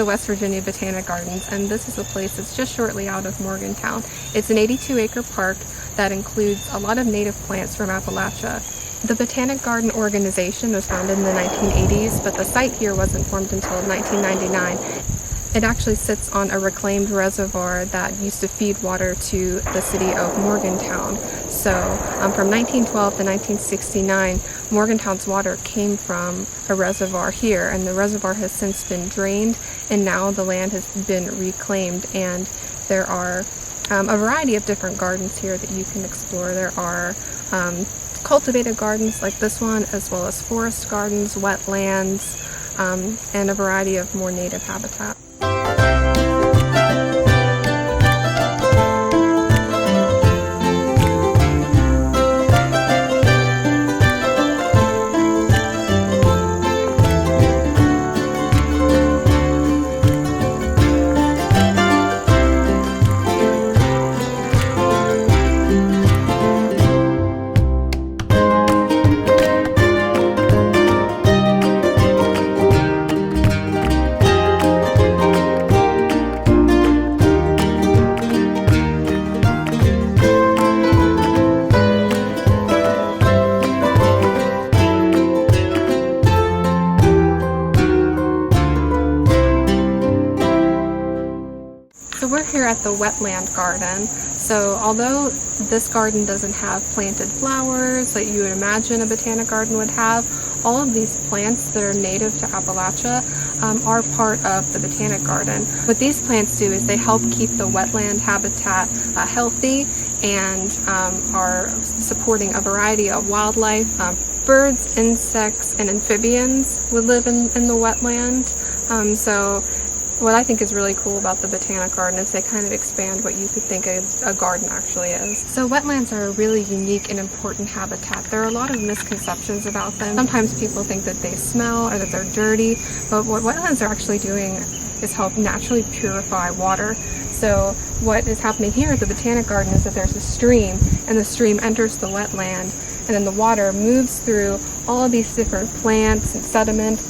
the West Virginia Botanic Gardens, and this is a place that's just shortly out of Morgantown. It's an 82-acre park that includes a lot of native plants from Appalachia. The Botanic Garden organization was founded in the 1980s, but the site here wasn't formed until 1999. It actually sits on a reclaimed reservoir that used to feed water to the city of Morgantown. So from 1912 to 1969, Morgantown's water came from a reservoir here, and the reservoir has since been drained, and now the land has been reclaimed, and there are a variety of different gardens here that you can explore. There are cultivated gardens like this one, as well as forest gardens, wetlands, and a variety of more native habitat. So we're here at the Wetland Garden. So although this garden doesn't have planted flowers that you would imagine a botanic garden would have, all of these plants that are native to Appalachia are part of the Botanic Garden. What these plants do is they help keep the wetland habitat healthy and are supporting a variety of wildlife. Birds, insects, and amphibians would live in the wetland. So what I think is really cool about the Botanic Garden is they kind of expand what you could think a garden actually is. So wetlands are a really unique and important habitat. There are a lot of misconceptions about them. Sometimes people think that they smell or that they're dirty, but what wetlands are actually doing is help naturally purify water. So what is happening here at the Botanic Garden is that there's a stream, and the stream enters the wetland, and then the water moves through all of these different plants and sediment,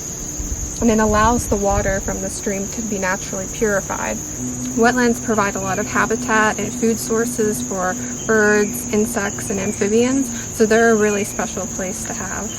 and it allows the water from the stream to be naturally purified. Wetlands provide a lot of habitat and food sources for birds, insects, and amphibians, so they're a really special place to have.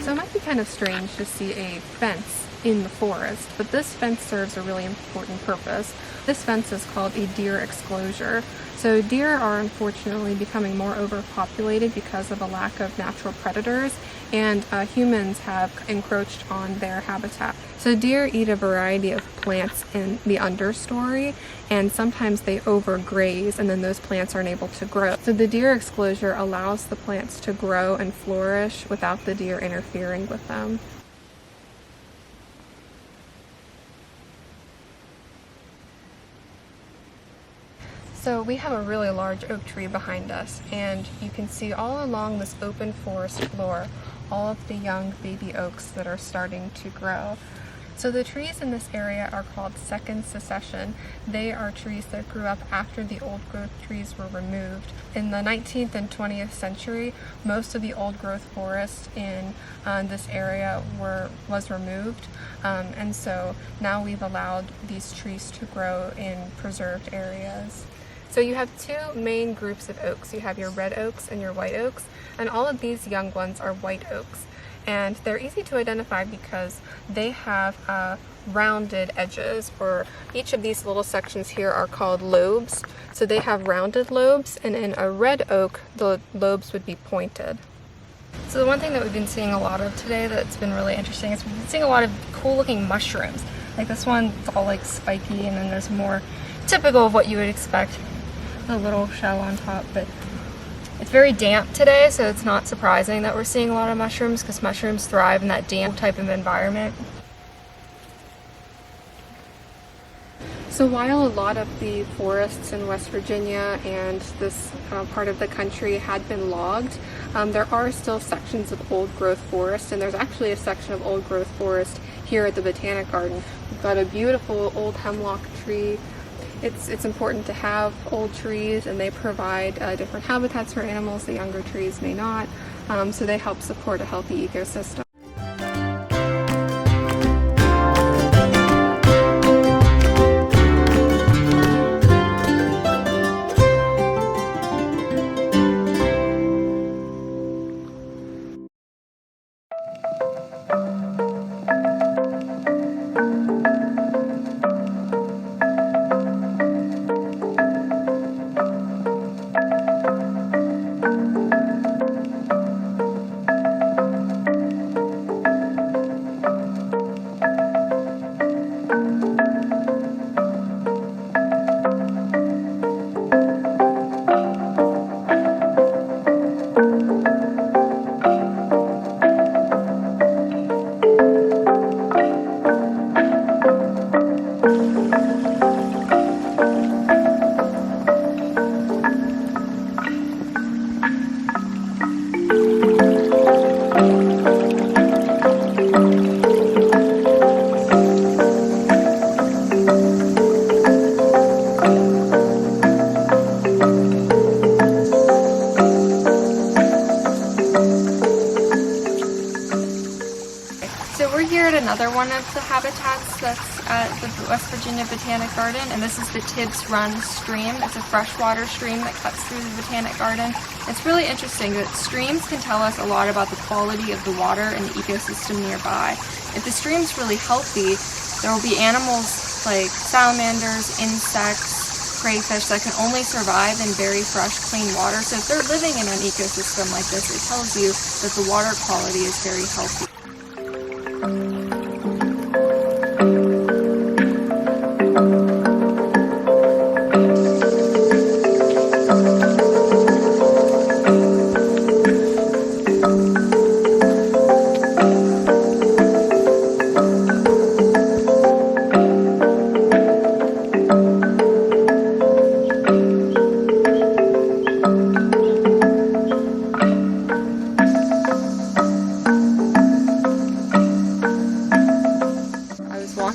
So it might be kind of strange to see a fence in the forest, but this fence serves a really important purpose. This fence is called a deer exclosure. So deer are unfortunately becoming more overpopulated because of a lack of natural predators, and humans have encroached on their habitat. So deer eat a variety of plants in the understory, and sometimes they overgraze, and then those plants aren't able to grow. So the deer exclosure allows the plants to grow and flourish without the deer interfering with them. So we have a really large oak tree behind us, and you can see all along this open forest floor all of the young baby oaks that are starting to grow. So the trees in this area are called second succession. They are trees that grew up after the old growth trees were removed. In the 19th and 20th century, most of the old growth forest in this area was removed, and so now we've allowed these trees to grow in preserved areas. So you have two main groups of oaks. You have your red oaks and your white oaks, and all of these young ones are white oaks. And they're easy to identify because they have rounded edges, or each of these little sections here are called lobes. So they have rounded lobes, and in a red oak, the lobes would be pointed. So the one thing that we've been seeing a lot of today that's been really interesting is we've been seeing a lot of cool looking mushrooms. Like this one, it's all like spiky, and then there's more typical of what you would expect. A little shell on top, but it's very damp today, so it's not surprising that we're seeing a lot of mushrooms, because mushrooms thrive in that damp type of environment. So while a lot of the forests in West Virginia and this part of the country had been logged, there are still sections of old growth forest, and there's actually a section of old growth forest here at the Botanic Garden. We've got a beautiful old hemlock tree it's important to have old trees, and they provide different habitats for animals. The younger trees may not, so they help support a healthy ecosystem. Another one of the habitats that's at the West Virginia Botanic Garden, and this is the Tibs Run stream. It's a freshwater stream that cuts through the Botanic Garden. It's really interesting that streams can tell us a lot about the quality of the water and the ecosystem nearby. If the stream's really healthy, there will be animals like salamanders, insects, crayfish that can only survive in very fresh, clean water. So if they're living in an ecosystem like this, it tells you that the water quality is very healthy.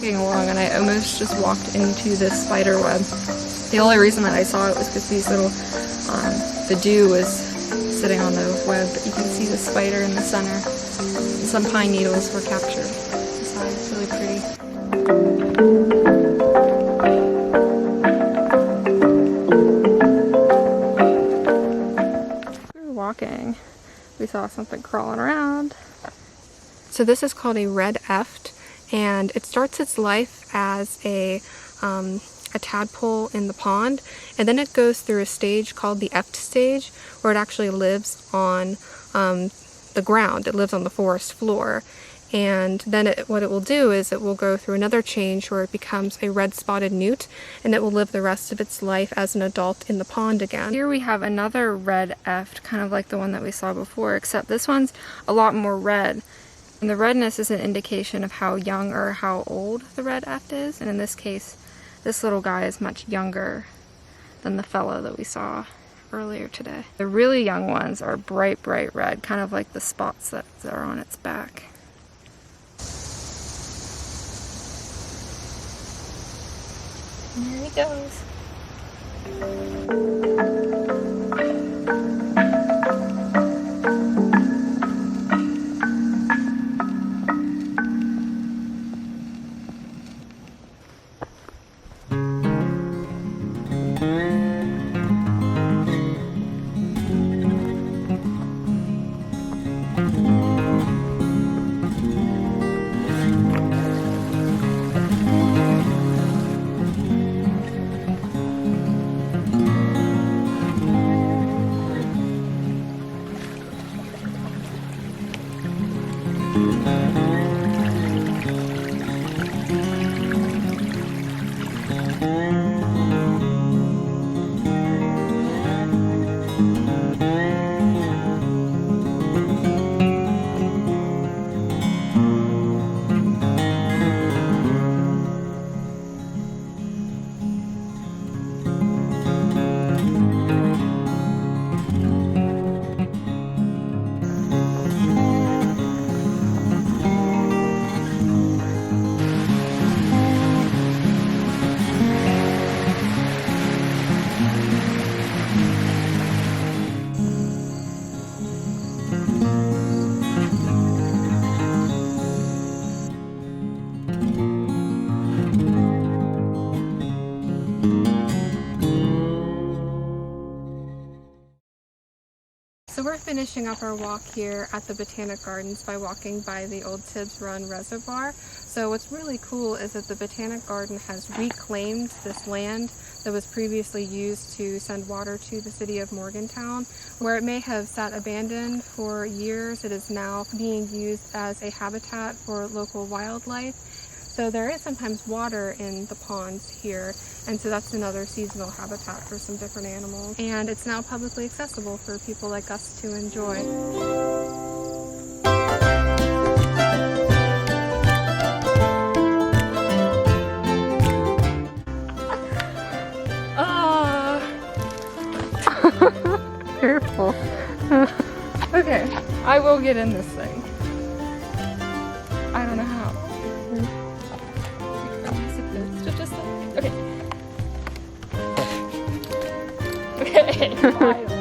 Along and I almost just walked into this spider web. The only reason that I saw it was because these little, the dew was sitting on the web, but you can see the spider in the center. And some pine needles were captured. So it's really pretty. We were walking. We saw something crawling around. So this is called a red eft. And it starts its life as a tadpole in the pond, and then it goes through a stage called the eft stage, where it actually lives on the ground. It lives on the forest floor, and then what it will do is it will go through another change where it becomes a red spotted newt, and it will live the rest of its life as an adult in the pond again. Here we have another red eft, kind of like the one that we saw before, except this one's a lot more red. And the redness is an indication of how young or how old the red eft is. And in this case, this little guy is much younger than the fellow that we saw earlier today. The really young ones are bright, bright red, kind of like the spots that are on its back. And there he goes. finishing up our walk here at the Botanic Gardens by walking by the old Tibs Run Reservoir. So what's really cool is that the Botanic Garden has reclaimed this land that was previously used to send water to the city of Morgantown. Where it may have sat abandoned for years, it is now being used as a habitat for local wildlife. So there is sometimes water in the ponds here, and so that's another seasonal habitat for some different animals. And it's now publicly accessible for people like us to enjoy. Careful. Okay, I will get in this thing. I don't know how. Okay. Okay, finally.